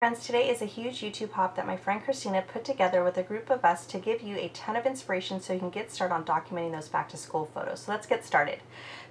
Friends, today is a huge YouTube hop that my friend Christina put together with a group of us to give you a ton of inspiration so you can get started on documenting those back to school photos. So let's get started.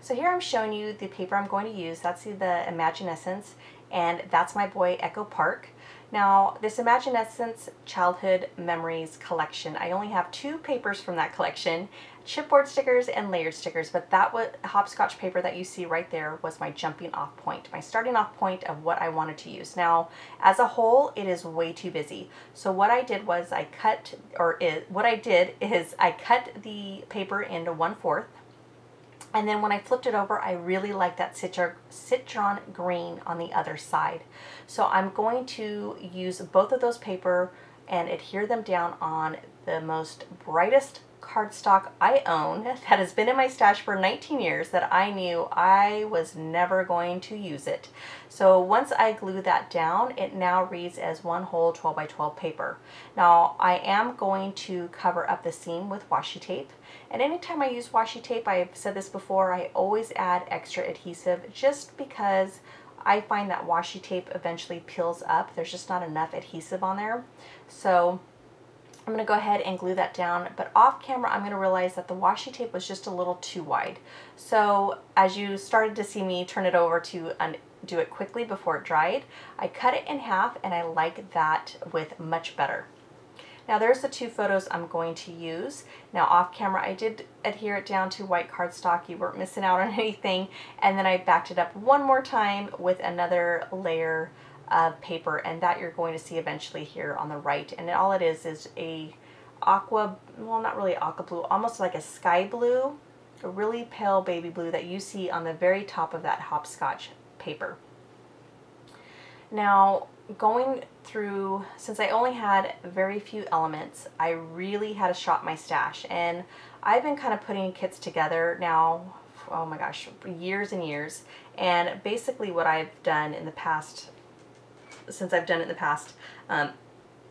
So here I'm showing you the paper I'm going to use. That's the Imaginescence, and that's my boy Echo Park. Now, this Imaginescence Childhood Memories collection, I only have 2 papers from that collection, chipboard stickers and layered stickers, but that hopscotch paper that you see right there was my jumping off point, my starting off point of what I wanted to use. Now, as a whole, it is way too busy. So what I did was I cut the paper into 1/4. And then when I flipped it over, I really like that citron green on the other side. So I'm going to use both of those paper and adhere them down on the most brightest cardstock I own that has been in my stash for 19 years that I knew I was never going to use it. So once I glue that down, it now reads as one whole 12 by 12 paper. Now I am going to cover up the seam with washi tape. And anytime I use washi tape, I've said this before, I always add extra adhesive just because I find that washi tape eventually peels up. There's just not enough adhesive on there. So I'm going to go ahead and glue that down, but off camera I'm going to realize that the washi tape was just a little too wide. So as you started to see me turn it over to do it quickly before it dried, I cut it in half, and I like that with much better. Now there's the 2 photos I'm going to use. Now off camera I did adhere it down to white cardstock. You weren't missing out on anything. And then I backed it up one more time with another layer of paper, and that you're going to see eventually here on the right. And all it is a aqua, well, not really aqua blue, almost like a sky blue, a really pale baby blue that you see on the very top of that hopscotch paper. Now, going through, since I only had very few elements, I really had to shop my stash, and I've been kind of putting kits together now, oh my gosh, for years and years. And basically what I've done in the past, since I've done it in the past,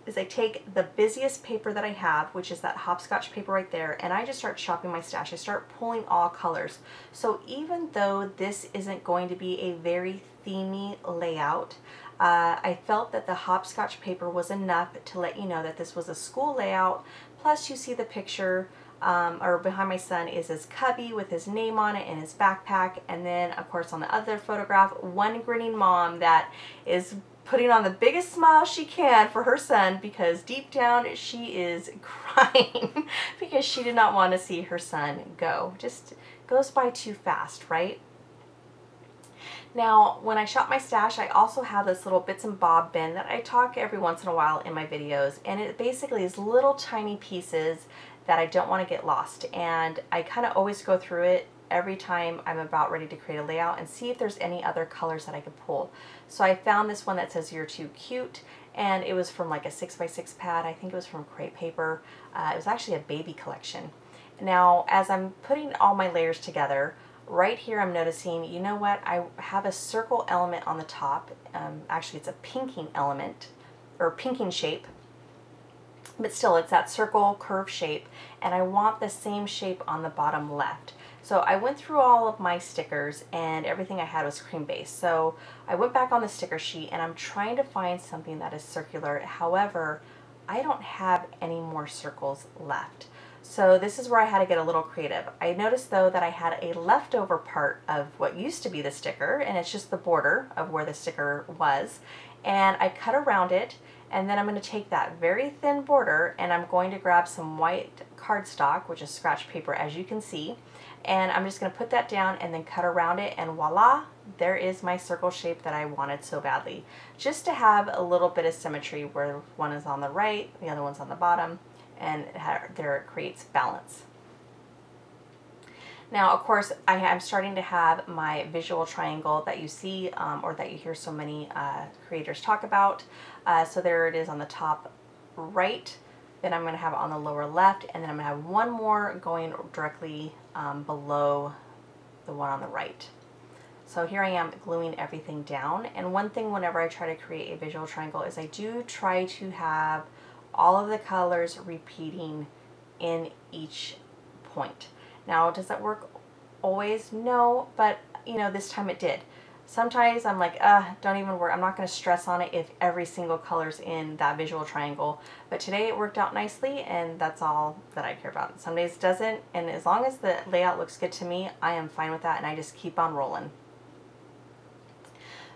is I take the busiest paper that I have, which is that hopscotch paper right there, and I just start shopping my stash. I start pulling all colors. So even though this isn't going to be a very themey layout, I felt that the hopscotch paper was enough to let you know that this was a school layout. Plus you see the picture, or behind my son is his cubby with his name on it and his backpack, and then of course on the other photograph, one grinning mom that is putting on the biggest smile she can for her son, because deep down she is crying because she did not want to see her son go. Just goes by too fast, right? Now, when I shop my stash, I also have this little bits and bob bin that I talk every once in a while in my videos, and it basically is little tiny pieces that I don't want to get lost, and I kind of always go through it every time I'm about ready to create a layout and see if there's any other colors that I could pull. So I found this one that says "You're Too Cute," and it was from like a 6x6 pad. I think it was from crepe paper. It was actually a baby collection. Now, as I'm putting all my layers together, right here I'm noticing, you know what, I have a circle element on the top. Actually it's a pinking element, or pinking shape, but still it's that circle curve shape, and I want the same shape on the bottom left. So I went through all of my stickers, and everything I had was cream based. So I went back on the sticker sheet and I'm trying to find something that is circular. However, I don't have any more circles left. So this is where I had to get a little creative. I noticed though that I had a leftover part of what used to be the sticker, and it's just the border of where the sticker was. And I cut around it, and then I'm going to take that very thin border and I'm going to grab some white cardstock, which is scratch paper as you can see, and I'm just going to put that down and then cut around it, and voila, there is my circle shape that I wanted so badly. Just to have a little bit of symmetry where one is on the right, the other one's on the bottom, and there it creates balance. Now, of course, I'm starting to have my visual triangle that you see, or that you hear so many creators talk about. So there it is on the top right, then I'm going to have it on the lower left, and then I'm going to have one more going directly below the one on the right. So here I am gluing everything down, and one thing whenever I try to create a visual triangle is I do try to have all of the colors repeating in each point. Now, does that work always? No, but you know, this time it did. Sometimes I'm like, don't even worry. I'm not going to stress on it if every single color's in that visual triangle. But today it worked out nicely, and that's all that I care about. Some days it doesn't, and as long as the layout looks good to me, I am fine with that, and I just keep on rolling.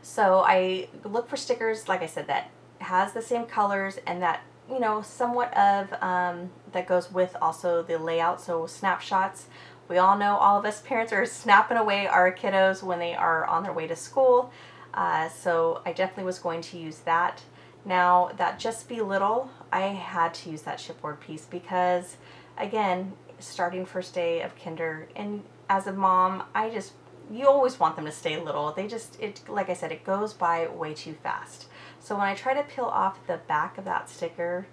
So I look for stickers, like I said, that has the same colors and that, you know, somewhat of, that goes with also the layout. So snapshots. We all know, all of us parents are snapping away our kiddos when they are on their way to school. So I definitely was going to use that. Now that Just Be Little, I had to use that chipboard piece because, again, starting first day of kinder, and as a mom, you always want them to stay little. Like I said, it goes by way too fast. So when I try to peel off the back of that sticker,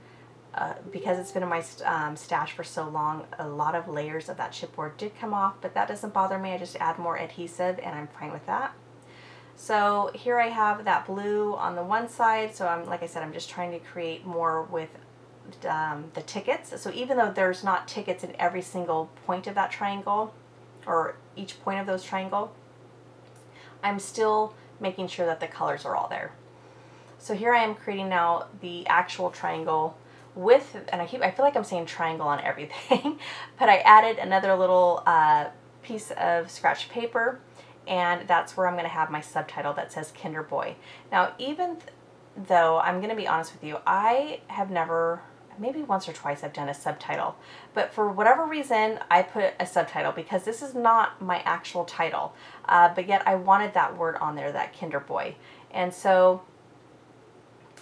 because it's been in my stash for so long, a lot of layers of that chipboard did come off, but that doesn't bother me. I just add more adhesive and I'm fine with that. So here I have that blue on the one side. So like I said, I'm just trying to create more with the tickets. So even though there's not tickets in every single point of that triangle, or each point of those triangle, I'm still making sure that the colors are all there. So here I am creating now the actual triangle with, and I feel like I'm saying triangle on everything, but I added another little piece of scratch paper, and that's where I'm going to have my subtitle that says Kinder Boy. Now, even though I'm going to be honest with you, I have never, maybe once or twice I've done a subtitle, but for whatever reason I put a subtitle because this is not my actual title, but yet I wanted that word on there, that Kinder Boy. And so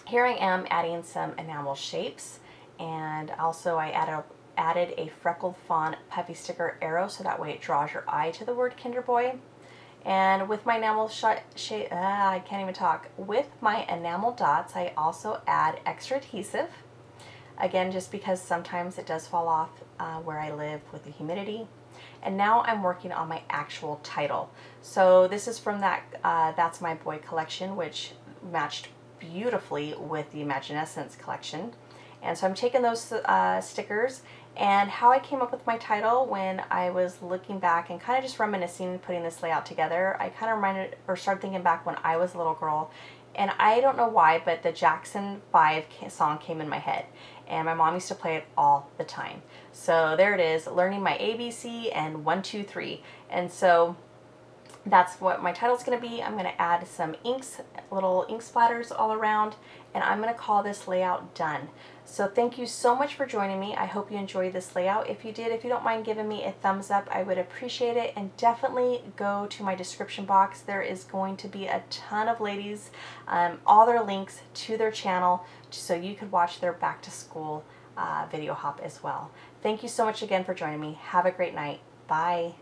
here I am adding some enamel shapes, and also I added a freckled fawn puffy sticker arrow so that way it draws your eye to the word Kinder Boy. And with my enamel I can't even talk. With my enamel dots, I also add extra adhesive. Again, just because sometimes it does fall off where I live with the humidity. And now I'm working on my actual title. So this is from that That's My Boy collection, which matched beautifully with the Imaginescence collection. And so I'm taking those stickers, and how I came up with my title when I was looking back and kind of just reminiscing and putting this layout together, I kind of started thinking back when I was a little girl, and I don't know why, but the Jackson 5 song came in my head, and my mom used to play it all the time. So there it is, learning my ABC and 1, 2, 3. And so that's what my title's going to be. I'm going to add some inks, little ink splatters all around, and I'm going to call this layout done. So thank you so much for joining me. I hope you enjoyed this layout. If you did, if you don't mind giving me a thumbs up, I would appreciate it. And definitely go to my description box. There is going to be a ton of ladies, all their links to their channel, so you could watch their back to school video hop as well. Thank you so much again for joining me. Have a great night. Bye.